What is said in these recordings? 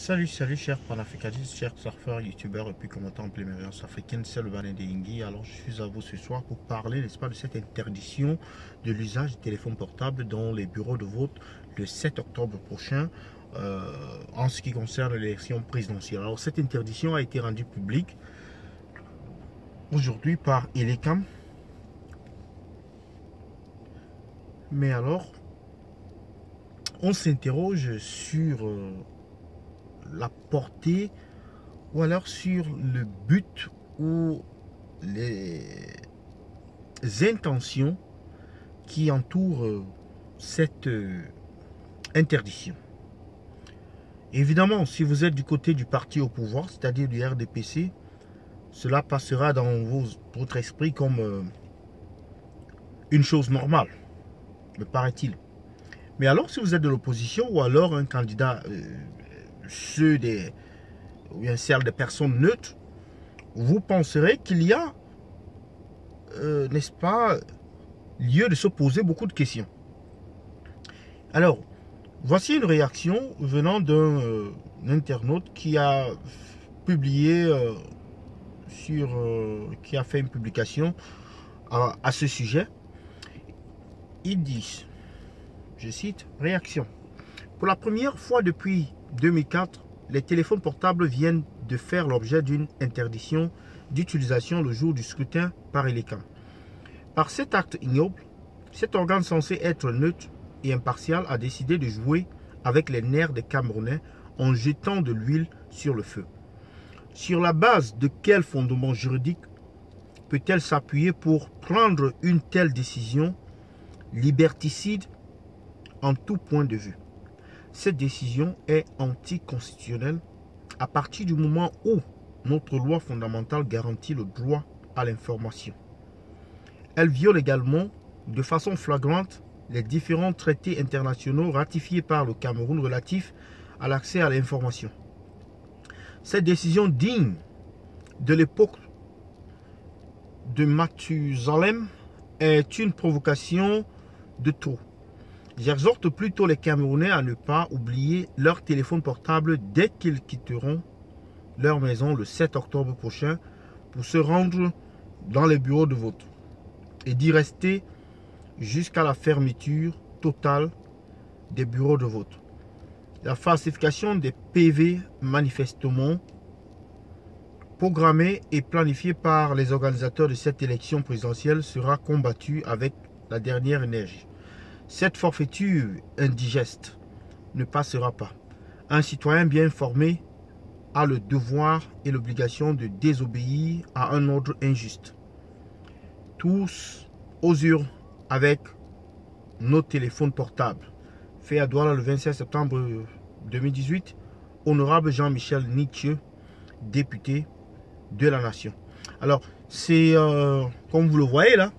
Salut, chers panafricanistes, chers surfeurs, youtubeurs et puis commettants en pleine émergence africaine, c'est le Banin de Yingui. Alors je suis à vous ce soir pour parler, n'est-ce pas, de cette interdiction de l'usage du téléphone portable dans les bureaux de vote le 7 octobre prochain en ce qui concerne l'élection présidentielle. Alors cette interdiction a été rendue publique aujourd'hui par Elecam. Mais alors, on s'interroge sur la portée ou alors sur le but ou les intentions qui entourent cette interdiction. Évidemment, si vous êtes du côté du parti au pouvoir, c'est-à-dire du RDPC, cela passera dans votre esprit comme une chose normale, me paraît-il. Mais alors, si vous êtes de l'opposition ou alors un candidat, ou un cercle de personnes neutres, vous penserez qu'il y a, n'est-ce pas, lieu de se poser beaucoup de questions. Alors, voici une réaction venant d'un internaute qui a publié, qui a fait une publication à ce sujet. Ils disent, je cite, réaction. Pour la première fois depuis 2004, les téléphones portables viennent de faire l'objet d'une interdiction d'utilisation le jour du scrutin par Elecam. Par cet acte ignoble, cet organe censé être neutre et impartial a décidé de jouer avec les nerfs des Camerounais en jetant de l'huile sur le feu. Sur la base de quel fondement juridique peut-elle s'appuyer pour prendre une telle décision liberticide en tout point de vue? Cette décision est anticonstitutionnelle à partir du moment où notre loi fondamentale garantit le droit à l'information. Elle viole également de façon flagrante les différents traités internationaux ratifiés par le Cameroun relatifs à l'accès à l'information. Cette décision digne de l'époque de Mathusalem est une provocation de trop. J'exhorte plutôt les Camerounais à ne pas oublier leur téléphone portable dès qu'ils quitteront leur maison le 7 octobre prochain pour se rendre dans les bureaux de vote et d'y rester jusqu'à la fermeture totale des bureaux de vote. La falsification des PV manifestement programmée et planifiée par les organisateurs de cette élection présidentielle sera combattue avec la dernière énergie. Cette forfaiture indigeste ne passera pas. Un citoyen bien informé a le devoir et l'obligation de désobéir à un ordre injuste. Tous aux urnes avec nos téléphones portables. Fait à Douala le 27 septembre 2018, honorable Jean-Michel Nietzsche, député de la Nation. Alors, c'est comme vous le voyez là,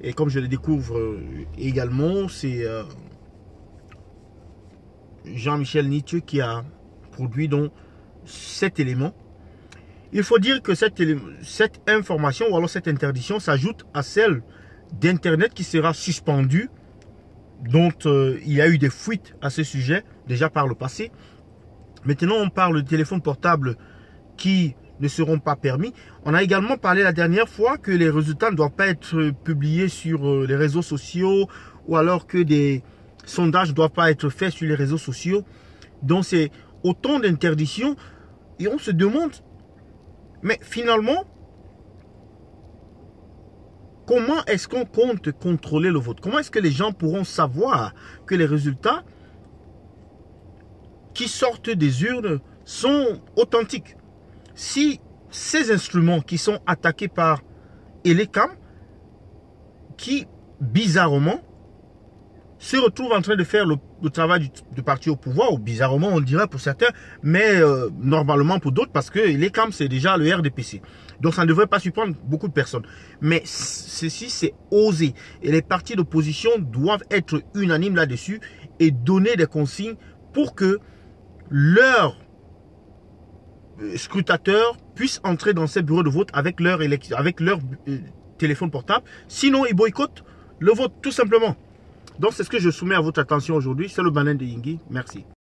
et comme je le découvre également, c'est Jean-Michel Nietzsche qui a produit donc cet élément. Il faut dire que cette information ou alors cette interdiction s'ajoute à celle d'Internet qui sera suspendue, dont il y a eu des fuites à ce sujet déjà par le passé. Maintenant, on parle de téléphones portables qui ne seront pas permis. On a également parlé la dernière fois que les résultats ne doivent pas être publiés sur les réseaux sociaux ou alors que des sondages ne doivent pas être faits sur les réseaux sociaux. Donc c'est autant d'interdictions et on se demande, mais finalement, comment est-ce qu'on compte contrôler le vote? Comment est-ce que les gens pourront savoir que les résultats qui sortent des urnes sont authentiques? Si ces instruments qui sont attaqués par Elecam, qui bizarrement se retrouvent en train de faire le travail du parti au pouvoir, ou bizarrement on dirait pour certains, mais normalement pour d'autres, parce que Elecam c'est déjà le RDPC. Donc ça ne devrait pas surprendre beaucoup de personnes. Mais ceci c'est osé. Et les partis d'opposition doivent être unanimes là-dessus et donner des consignes pour que leurs scrutateurs puissent entrer dans ces bureaux de vote avec leur téléphone portable. Sinon, ils boycottent le vote, tout simplement. Donc, c'est ce que je soumets à votre attention aujourd'hui. C'est le Banin de Yingui. Merci.